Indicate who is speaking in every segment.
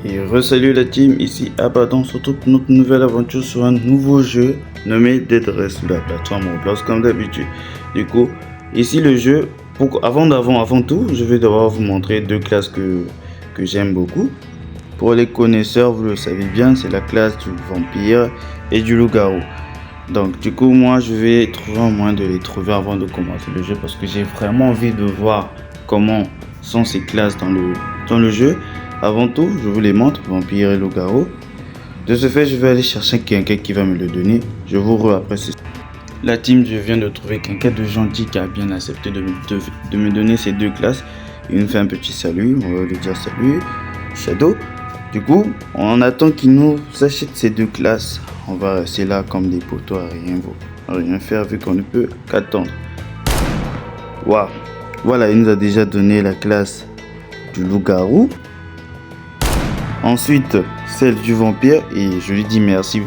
Speaker 1: Et re-salut la team, ici Abaddon, on se retrouve pour notre nouvelle aventure sur un nouveau jeu nommé Dead Rest sur la plateforme Roblox comme d'habitude. Du coup, ici le jeu, avant tout, je vais devoir vous montrer deux classes que j'aime beaucoup. Pour les connaisseurs, vous le savez bien, c'est la classe du vampire et du loup-garou. Donc du coup, moi je vais trouver un moyen de les trouver avant de commencer le jeu parce que j'ai vraiment envie de voir comment sont ces classes dans le jeu. Avant tout, je vous les montre, vampire et loup-garou. De ce fait, je vais aller chercher quelqu'un qui va me le donner. Je vous re après ceci. La team, je viens de trouver quelqu'un de gentil qui a bien accepté de me donner ces deux classes. Il me fait un petit salut, on va lui dire salut, Shadow. Du coup, on attend qu'il nous achète ces deux classes. On va rester là comme des poteaux à rien faire vu qu'on ne peut qu'attendre. Waouh! Voilà, il nous a déjà donné la classe du loup-garou. Ensuite, celle du vampire, et je lui dis merci.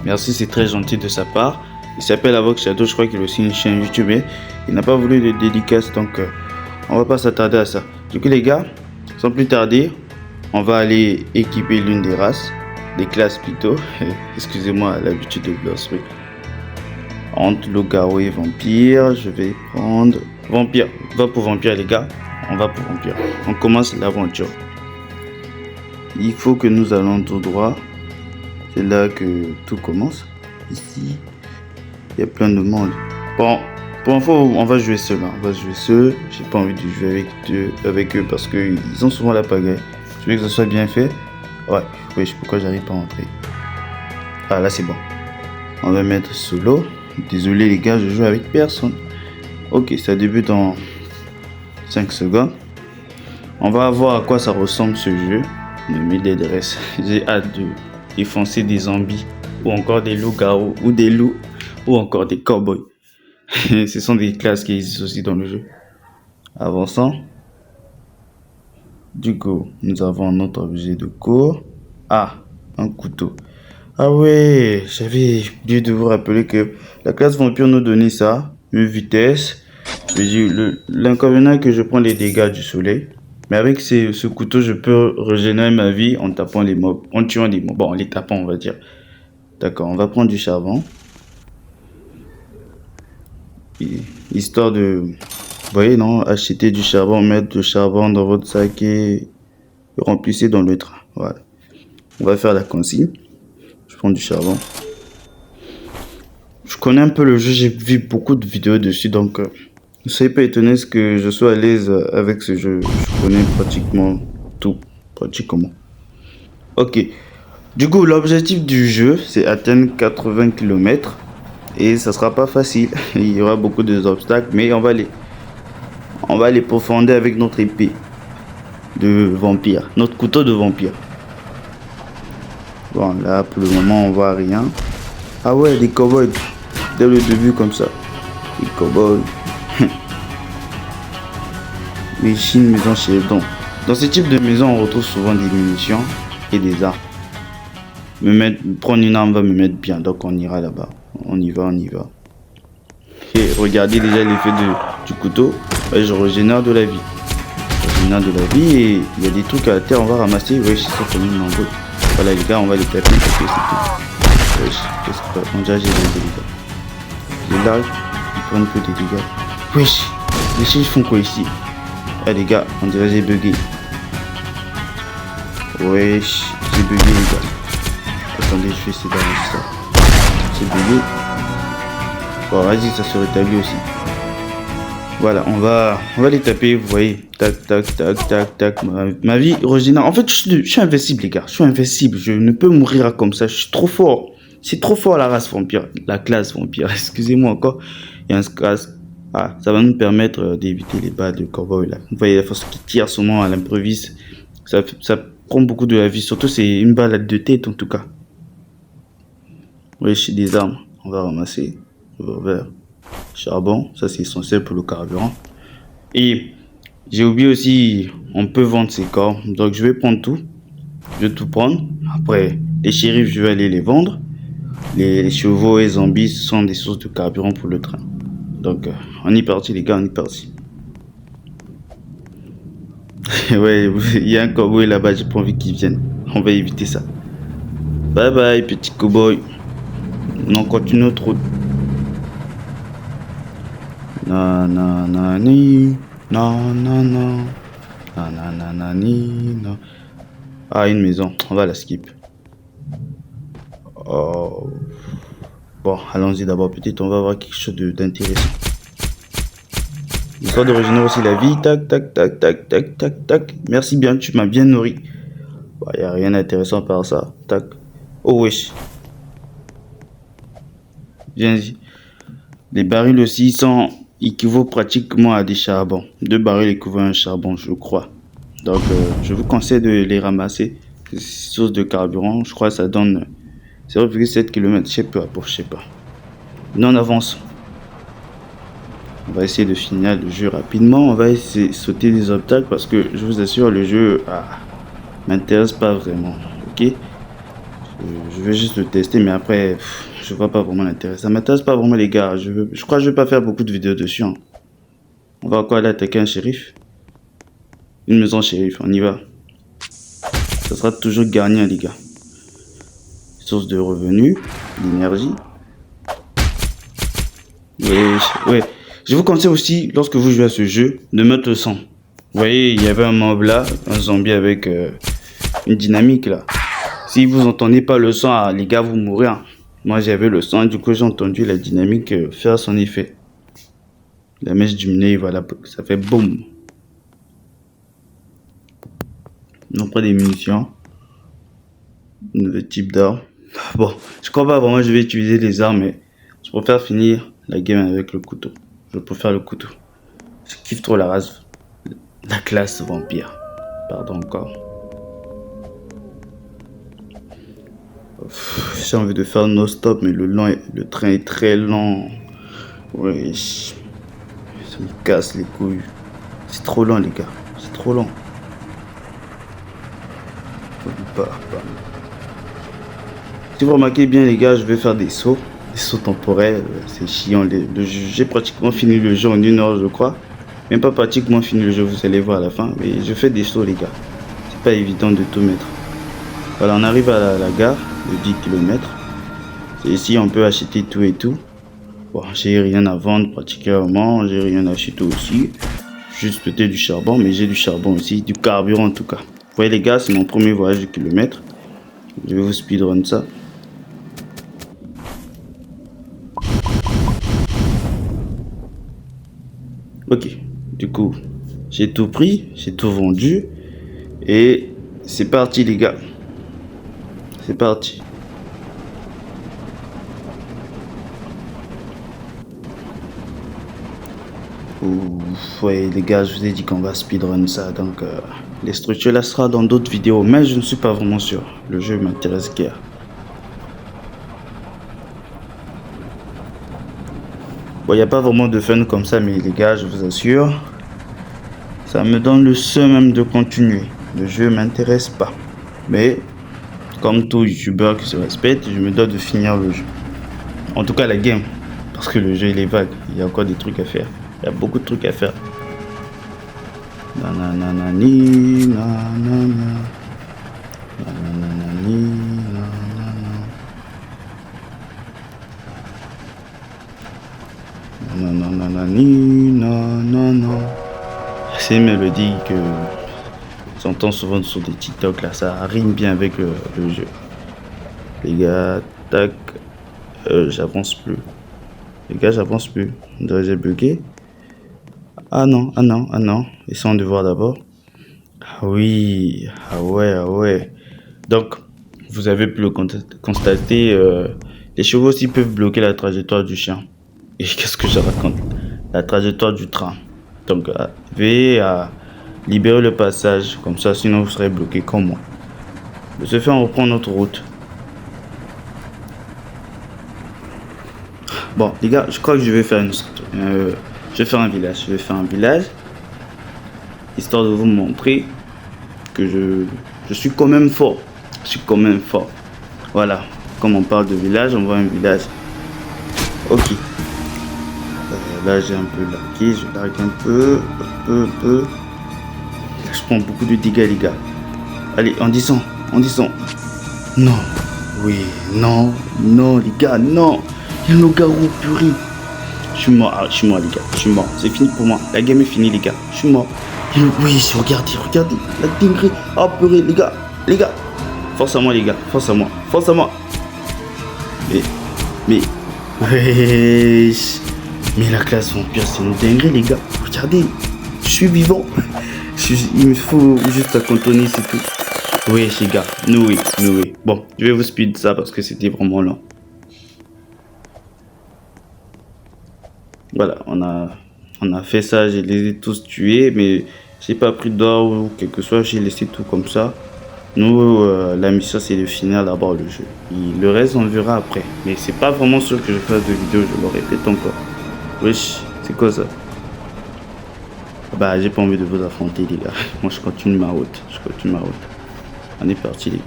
Speaker 1: Merci, c'est très gentil de sa part. Il s'appelle Avoc Shadow, je crois qu'il a aussi une chaîne YouTube. Il n'a pas voulu de dédicace, donc on va pas s'attarder à ça. Du coup, les gars, sans plus tarder, on va aller équiper l'une des races, des classes plutôt. Excusez-moi, l'habitude de glosser. Entre loup-garou et vampire, je vais prendre vampire. Va pour vampire, les gars. On va pour vampire. On commence l'aventure. Il faut que nous allons tout droit. C'est là que tout commence. Ici, il y a plein de monde. Bon, pour info, on va jouer seul. On va jouer seul. J'ai pas envie de jouer avec eux parce qu'ils ont souvent la pagaille. Je veux que ce soit bien fait. Ouais, je sais pourquoi j'arrive pas à entrer. Ah, là c'est bon. On va mettre solo. Désolé les gars, je joue avec personne. Ok, ça débute en 5 secondes. On va voir à quoi ça ressemble ce jeu. Nommé Dead Rest. J'ai hâte de défoncer des zombies ou encore des loups-garous ou des loups ou encore des cowboys. Ce sont des classes qui existent aussi dans le jeu. Avançant. Du coup, nous avons notre objet de cours. Ah, un couteau. Ah ouais, j'avais oublié de vous rappeler que la classe vampire nous donnait ça, une vitesse. L'inconvénient que je prends les dégâts du soleil. Mais avec ce couteau, je peux régénérer ma vie en tapant les mobs, en tuant des mobs. Bon, en les tapant, on va dire. D'accord, on va prendre du charbon. Histoire de... Vous voyez, non? Acheter du charbon, mettre du charbon dans votre sac et remplissez dans le train. Voilà. On va faire la consigne. Je prends du charbon. Je connais un peu le jeu, j'ai vu beaucoup de vidéos dessus, donc... ne soyez pas étonné que je sois à l'aise avec ce jeu. Je connais pratiquement tout. Pratiquement. Ok. Du coup, l'objectif du jeu, c'est atteindre 80 km. Et ça sera pas facile. Il y aura beaucoup d'obstacles, mais on va les profonder avec notre épée de vampire. Notre couteau de vampire. Bon, là, pour le moment, on voit rien. Ah ouais, des cowboys. Dès le début, comme ça. Des cowboys. Les chines maison chez Edon. Dans ce type de maison, on retrouve souvent des munitions et des armes. Prendre une arme va me mettre bien, donc on ira là-bas. On y va. Et regardez déjà l'effet du couteau. Je régénère de la vie. Et il y a des trucs à la terre, on va ramasser. Ouais, c'est ça comme une lambeau. Voilà les gars, on va les taper parce que c'est tout. Wesh, qu'est-ce que c'est? On dirait j'ai des dégâts. Les larges, ils prennent que des dégâts. Wesh, les chiens font quoi ici? Ah les gars, on dirait j'ai bugué. Wesh, j'ai bugué les gars. Attendez, je vais essayer d'arranger ça. J'ai bugué. Bon, vas-y, ça se rétablit aussi. Voilà, on va les taper, vous voyez. Tac. Ma vie régénère. En fait, je suis invincible les gars. Je suis invincible. Je ne peux mourir comme ça. Je suis trop fort. C'est trop fort la race vampire. La classe vampire. Excusez-moi encore. Il y a un scratch. Ah, ça va nous permettre d'éviter les balles de cowboy là. Vous voyez la force qui tire souvent à l'improviste. Ça prend beaucoup de la vie. Surtout c'est une balle de tête en tout cas. Oui, j'ai des armes. On va ramasser. Revolver. Charbon. Ça c'est essentiel pour le carburant. Et j'ai oublié aussi, on peut vendre ses corps. Donc je vais prendre tout. Je vais tout prendre. Après, les shérifs, je vais aller les vendre. Les chevaux et zombies sont des sources de carburant pour le train. Donc, on est parti les gars, on est parti. Ouais, il y a un cowboy là-bas, j'ai pas envie qu'il vienne. On va éviter ça. Bye bye, petit cowboy. On continue notre route. Na na na ni. Non, non, non. Na na na na ni. Non. Ah, une maison. On va la skip. Oh. Bon, allons-y d'abord. Peut-être on va voir quelque chose d'intéressant. L'histoire de régénérer aussi la vie. Tac, tac, tac, tac, tac, tac, tac. Merci bien, tu m'as bien nourri. Il n'y a rien d'intéressant par ça. Tac. Oh wesh. Viens-y. Les barils aussi sont équivaut pratiquement à des charbons. 2 barils équivaut à un charbon, je crois. Donc, je vous conseille de les ramasser. Source de carburant, je crois que ça donne 0,7 km. Je sais pas. Non, on avance. On va essayer de finir le jeu rapidement. On va essayer de sauter des obstacles parce que je vous assure, le jeu m'intéresse pas vraiment. Ok, je vais juste le tester, mais après, je vois pas vraiment l'intérêt. Ça m'intéresse pas vraiment, les gars. Je crois que je vais pas faire beaucoup de vidéos dessus. Hein. On va encore aller attaquer un shérif. Une maison shérif, on y va. Ça sera toujours gagnant, les gars. Source de revenus, d'énergie. Ouais. Je vous conseille aussi, lorsque vous jouez à ce jeu, de mettre le son. Vous voyez, il y avait un mob là, un zombie avec une dynamique là. Si vous entendez pas le son, les gars, vous mourrez. Hein. Moi, j'avais le son, du coup, j'ai entendu la dynamique faire son effet. La mèche du nez, voilà, ça fait boum. On prend des munitions. Nouveau type d'arme. Bon, je crois pas vraiment que je vais utiliser les armes, mais je préfère finir la game avec le couteau. Je préfère le couteau. Je kiffe trop la race. La classe vampire. Pardon encore. J'ai envie de faire no stop, mais le train est très lent. Ouais. Ça me casse les couilles. C'est trop lent, les gars. C'est trop lent. Si vous remarquez bien, les gars, je vais faire des sauts. Des sauts temporels. C'est chiant. J'ai pratiquement fini le jeu en 1 heure, je crois. Même pas pratiquement fini le jeu, vous allez voir à la fin. Mais je fais des sauts, les gars. C'est pas évident de tout mettre. Voilà, on arrive à la gare de 10 km. C'est ici, on peut acheter tout et tout. Bon, j'ai rien à vendre pratiquement. J'ai rien à acheter aussi. Juste peut-être du charbon, mais j'ai du charbon aussi. Du carburant en tout cas. Vous voyez, les gars, c'est mon premier voyage de kilomètres. Je vais vous speedrun ça. Ok, du coup, j'ai tout pris, j'ai tout vendu. Et c'est parti, les gars. C'est parti. Ouais, les gars, je vous ai dit qu'on va speedrun ça. Donc, les structures là sera dans d'autres vidéos. Mais je ne suis pas vraiment sûr. Le jeu m'intéresse guère. Bon, il n'y a pas vraiment de fun comme ça, mais les gars, je vous assure, ça me donne le seum même de continuer. Le jeu m'intéresse pas. Mais, comme tout youtubeur qui se respecte, je me dois de finir le jeu. En tout cas, la game. Parce que le jeu, il est vague. Il y a encore des trucs à faire. Il y a beaucoup de trucs à faire. Nananani, nanana. Nananani, nanana. Nananani, nanana. C'est une mélodie que j'entends souvent sur des TikTok là. Ça rime bien avec le jeu. Les gars, tac. J'avance plus. Les gars, j'avance plus. J'ai bugué. Ah non. Essayons de voir d'abord. Ah oui. Ah ouais. Donc, vous avez pu le constater. Les chevaux aussi peuvent bloquer la trajectoire du chien. Et qu'est-ce que je raconte? La trajectoire du train. Donc, veillez à libérer le passage. Comme ça, sinon vous serez bloqué comme moi. De ce fait, on reprend notre route. Bon, les gars, je crois que je vais faire je vais faire un village. Histoire de vous montrer que je suis quand même fort. Voilà. Comme on parle de village, on voit un village. Ok. Là, j'ai un peu largué. Je largue un peu. Je prends beaucoup de dégâts, les gars. Allez, en 10 ans. en disant non, oui, non, non, les gars, non. Il y a nos garous purés. Je suis mort, les gars, je suis mort. C'est fini pour moi. La game est finie, les gars. Je suis mort. Oui, regardez, la dinguerie. Oh, purée, les gars. Force à moi, les gars, force à moi. Mais la classe vampire, c'est une dinguerie, les gars. Regardez, je suis vivant. Il me faut juste à contourner, c'est tout. Oui, les gars, nous oui. Bon, je vais vous speed ça parce que c'était vraiment long. Voilà, on a fait ça, je les ai tous tués, mais j'ai pas pris d'or ou quelque chose, j'ai laissé tout comme ça. Nous, la mission c'est de finir d'abord le jeu. Et le reste on verra après. Mais c'est pas vraiment sûr que je fasse de vidéo, je le répète encore. Wesh, c'est quoi ça? Bah j'ai pas envie de vous affronter les gars. Moi je continue ma route. On est parti les gars.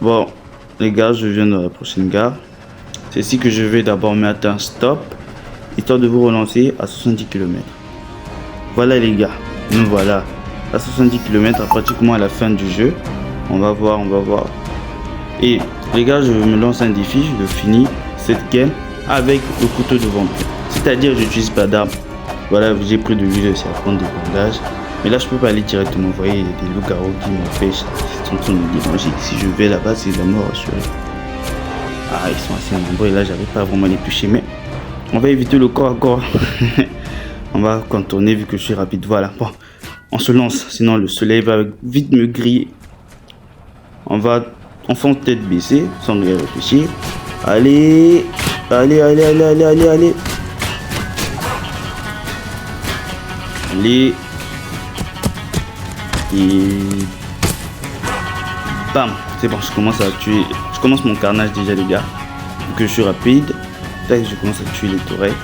Speaker 1: Bon les gars, je viens de la prochaine gare. C'est ici que je vais d'abord mettre un stop, histoire de vous relancer à 70 km. Voilà les gars, nous voilà à 70 km, pratiquement à la fin du jeu. On va voir. Et les gars, je me lance un défi, je finis cette game avec le couteau de vampire. C'est-à-dire, j'utilise pas d'arme. Voilà, j'ai pris de l'huile de serpent, des bandages. Mais là, je peux pas aller directement. Vous voyez, il y a des loups-garous qui m'empêchent. Ils sont en train de me déranger. Si je vais là-bas, c'est la mort assurée. Ah, ils sont assez nombreux et là, j'arrive pas à vraiment les toucher. Mais on va éviter le corps à corps. On va contourner vu que je suis rapide. Voilà, bon, on se lance. Sinon, le soleil va vite me griller. On va enfin tête baissée, sans rien réfléchir. Allez. Allez. Et bam, c'est bon, je commence à tuer. Je commence mon carnage déjà les gars. Vu que je suis rapide. Tac, je commence à tuer les tourelles.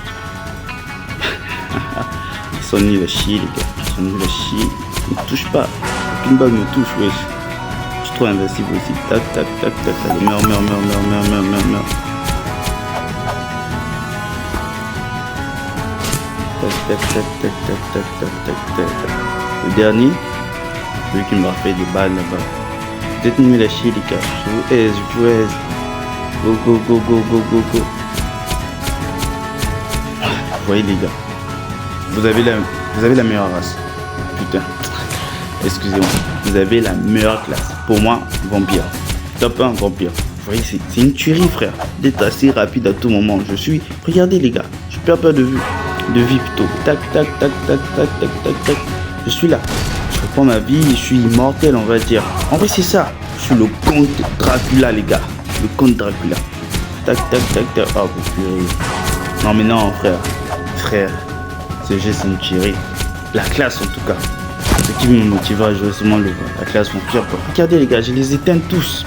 Speaker 1: Ils sont nuls à chier les gars. Ils me touchent pas. Aucune balle me touche, wesh. Je suis trop invincible aussi. Tac. Allez, meurs. Tac. Le dernier, celui qui me rappelle des balles là-bas. Vous êtes nuls à chier les gars. Je vous aise. Go. Vous voyez les gars. Vous avez la meilleure race. Putain. Excusez-moi. Vous avez la meilleure classe. Pour moi, vampire. Top 1 vampire. Vous voyez, c'est une tuerie frère. D'être assez rapide à tout moment. Regardez les gars. Je perds pas de vue. De vie plutôt. Tac. Je suis là. Je reprends ma vie. Je suis immortel on va dire. En vrai c'est ça. Je suis le comte Dracula les gars. Le comte Dracula. Tac. Oh vous purée. Non mais non frère. Ce jeu c'est une tuerie. La classe en tout cas. Ce qui me motivera à jouer seulement la classe vampire quoi. Regardez les gars, je les éteins tous.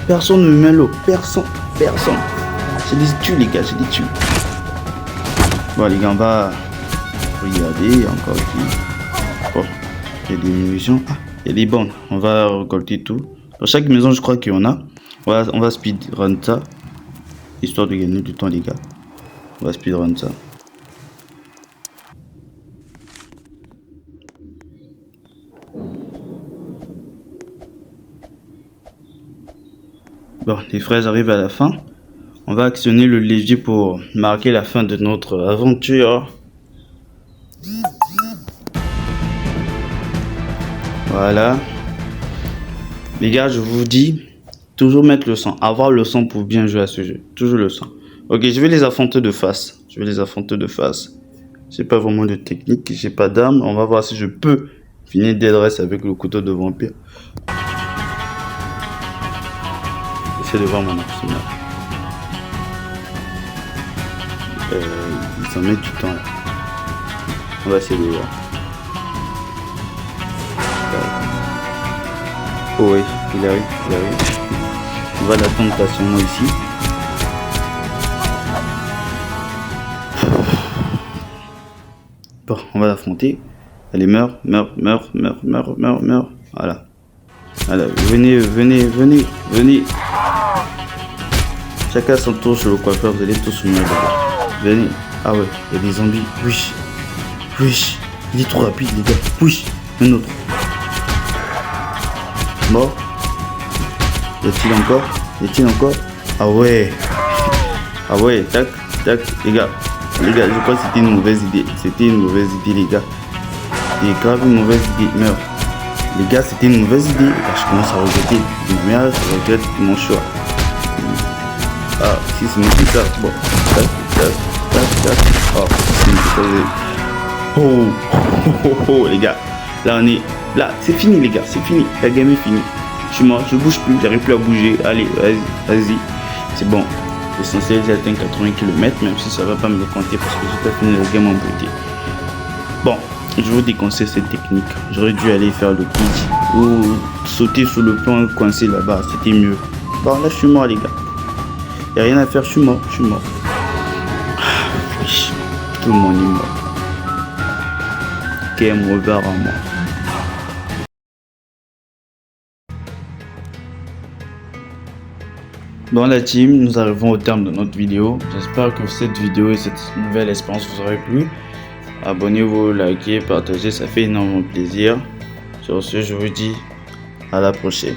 Speaker 1: Personne ne me met l'eau. Personne. Je les tue les gars, Bon les gars, on va regarder encore ici. Oh, il y a des munitions. Ah, il y a des bandes. On va récolter tout. Dans chaque maison, je crois qu'il y en a. On va speedrun ça. Histoire de gagner du temps les gars. On va speedrun ça. Bon, les fraises arrivent à la fin. On va actionner le levier pour marquer la fin de notre aventure. Voilà. Les gars, je vous dis, toujours mettre le sang. Avoir le sang pour bien jouer à ce jeu. Toujours le sang. Ok, je vais les affronter de face. J'ai pas vraiment de technique, j'ai pas d'arme. On va voir si je peux finir d'adresse avec le couteau de vampire. J'essaie de voir mon arsenal. Il s'en met du temps là. On va essayer de voir. Oh oui, il arrive. On va l'attendre patiemment ici. Bon, on va l'affronter. Allez, meurs. Voilà. Venez. Chacun son tour sur le coiffeur, vous allez tous mourir. Venez. Ah ouais, il y a des zombies. Wesh. Il est trop rapide les gars. Wesh. Un autre. Mort. Y a-t-il encore? Y a-t-il encore? Ah ouais. Ah ouais, tac, tac, les gars, je crois que c'était une mauvaise idée. C'était une mauvaise idée, les gars. C'était grave une mauvaise idée. Merde. Les gars, c'était une mauvaise idée. Je commence à regretter. Merde, je regrette mon choix. Ah, si c'est moi qui ça. Bon. Tac, tac, tac, tac. Oh, c'est oh, les gars. Là, on est. Là, c'est fini, les gars. C'est fini. La game est finie. Je suis mort, je bouge plus. J'arrive plus à bouger. Allez, vas-y. C'est bon. L'essentiel, j'ai atteint 80 km, même si ça va pas me le compter parce que j'ai pas fini la game en beauté. Bon, je vous déconseille cette technique. J'aurais dû aller faire le kick ou sauter sur le plan coincé là-bas, c'était mieux. Bon, là, je suis mort, les gars. Y a rien à faire, je suis mort. Tout le monde est mort. Game over à moi. Dans la team, nous arrivons au terme de notre vidéo. J'espère que cette vidéo et cette nouvelle expérience vous auraient plu. Abonnez-vous, likez, partagez, ça fait énormément plaisir. Sur ce, je vous dis à la prochaine.